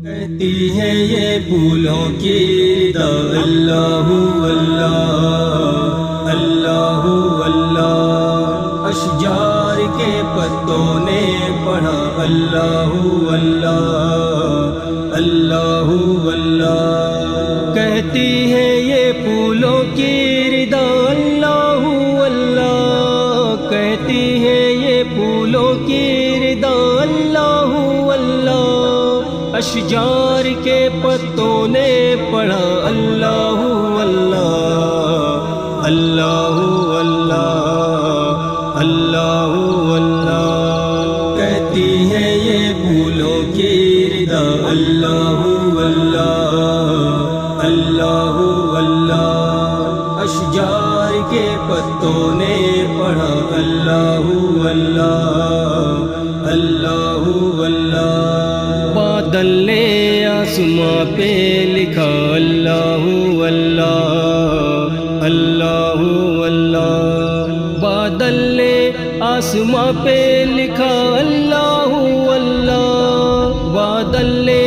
کہتی ہے یہ پھولوں کی ردا اللہ اللہ اللہ اللہ، اشجار کے پتوں نے پڑھا اللہ اللہ اللہ اللہ، کہتی ہے یہ پھولوں کی ردا اللہ اللہ، کہتی ہے یہ پھولوں کی ردا اللہ اللہ، اشجار کے پتوں نے پڑھا اللہ اللہ اللہ اللہ اللہ اللہ، کہتی ہے یہ پھولوں کی ردا اللہ اللہ اللہ اللہ، اشجار کے پتوں نے پڑھا اللہ اللہ اللہ اللہ، بادل نے آسماں پہ لکھا اللہ اللہ اللہ اللہ، بادل نے آسماں پہ لکھا اللہ اللہ، بادل نے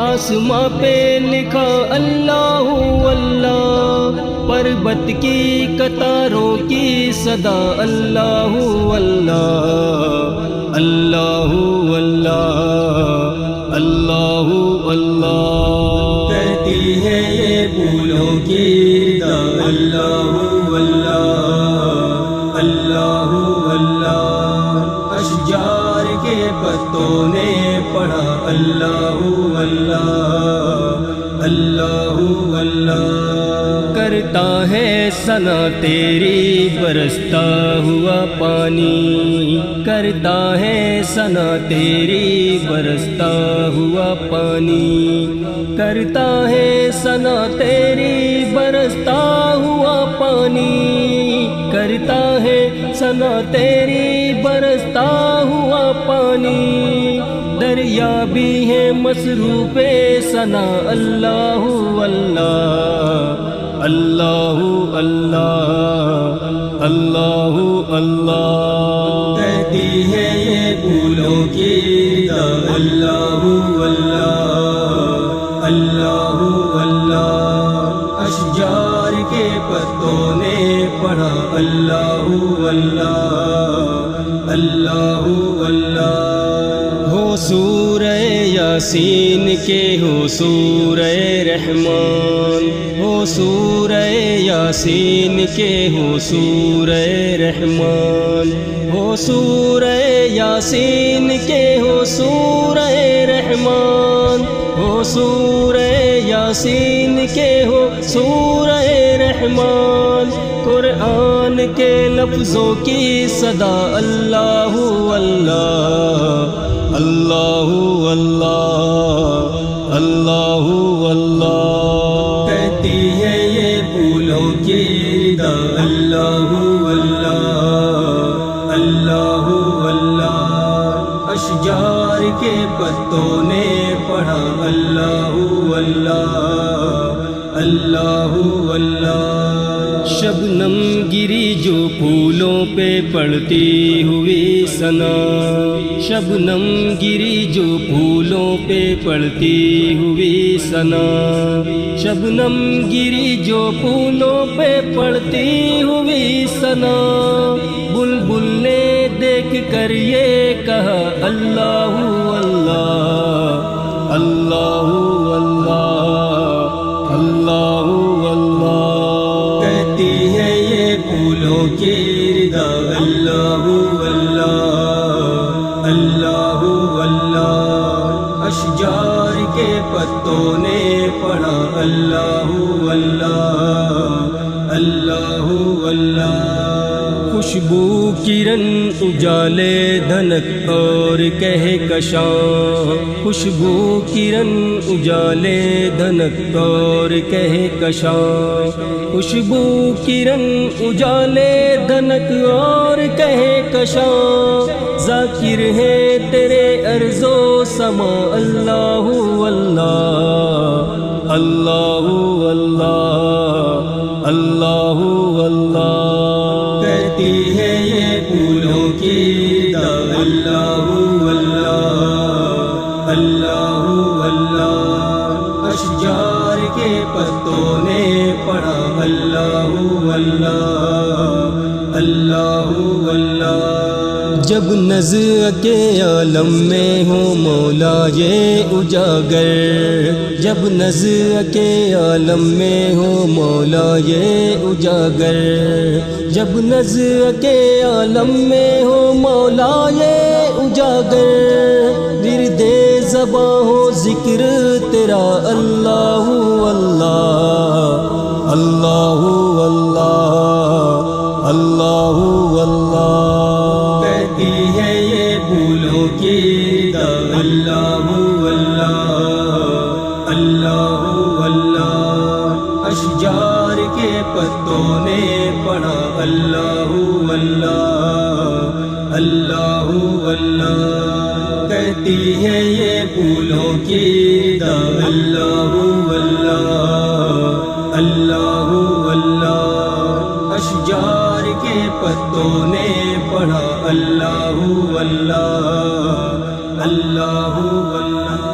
آسماں پہ لکھا اللہ اللہ، پربت کی قطاروں کی صدا اللہ اللہ اللہ اللہ اللہ اللہ، کہتی ہے یہ پھولوں کی ردا اللہ اللہ اللہ اللہ، اشجار کے پتوں نے پڑھا اللہ اللہ اللہ اللہ، کرتا ہے ثنا تیری برستا ہوا پانی، کرتا ہے ثنا تیری برستا ہوا پانی، کرتا ہے ثنا تیری برستا ہوا پانی، کرتا ہے ثنا تیری برستا ہوا پانی، دریا بھی ہے مصروف ثنا اللہ اللہ اللہ اللہ اللہ اللہ، کہتی ہے یہ پھولوں کی ردا اللہ اللہ اللہ اللہ، اشجار کے پتوں نے پڑھا اللہ اللہ اللہ اللہ، ہو سورہ یاسین کے ہو سورہ رحمان، ہو سورہ یاسین کے ہو سورہ رحمان، ہو سورہ یاسین کے ہو سورہ رحمان، ہو سورہ یاسین کے ہو سورہ رحمان، قرآن کے لفظوں کی صدا اللہ اللہ اللہ اللہ اللہ اللہ، کہتی ہے یہ پھولوں کی ردا اللہ اللہ اللہ اللہ، اشجار کے پتوں نے پڑھا اللہ اللہ اللہ اللہ، شبنم گری جو پھولوں پہ پڑتی ہوئی ثنا، شبنم گری جو پھولوں پہ پڑتی ہوئی ثنا، شبنم گری جو پھولوں پہ پڑتی ہوئی ثنا، بلبل نے دیکھ کر یہ کہا اللہ اللہ اللہ اللہ اللہ اللہ، کہتی ہے یہ پھولوں کی ردا اللہ اللہ اللہ اللہ، اشجار کے پتوں نے پڑھا اللہ اللہ اللہ اللہ، خوشبو کرن اجالے دھنک اور کہے کشاں، خوشبو کرن اجالے دھنک اور کہے کشاں، خوشبو کرن اجالے دھنک اور کہے کشاں، ذاکر ہے تیرے ارض و سما اللہ اللہ اللہ اللہ اللہ اللہ، کہتی ہے یہ پھولوں کی ردا اللہ اللہ اللہ اللہ اللہ، اشجار کے پتوں نے پڑھا اللہ اللہ اللہ اللہ۔ جب نظر کے عالم میں ہو مولا یہ اجاگر، جب نظر کے عالم میں ہو مولا یہ اجاگر، جب نظر کے عالم میں ہو مولا یہ اجاگر، ورد زباں ہو ذکر تیرا اللہ اللہ اللہ اللہ اللہ اللہ۔ کہتی ہے یہ پھولوں کی دا اللہ اللہ اللہ اللہ، اشجار کے پتوں نے پڑھا اللہ اللہ اللہ اللہ۔ کہتی ہے یہ پھولوں کی دا اللہ اللہ اللہ اللہ، اشجار کے پتوں نے پڑھا اللہ اللہ اللہ اللہ۔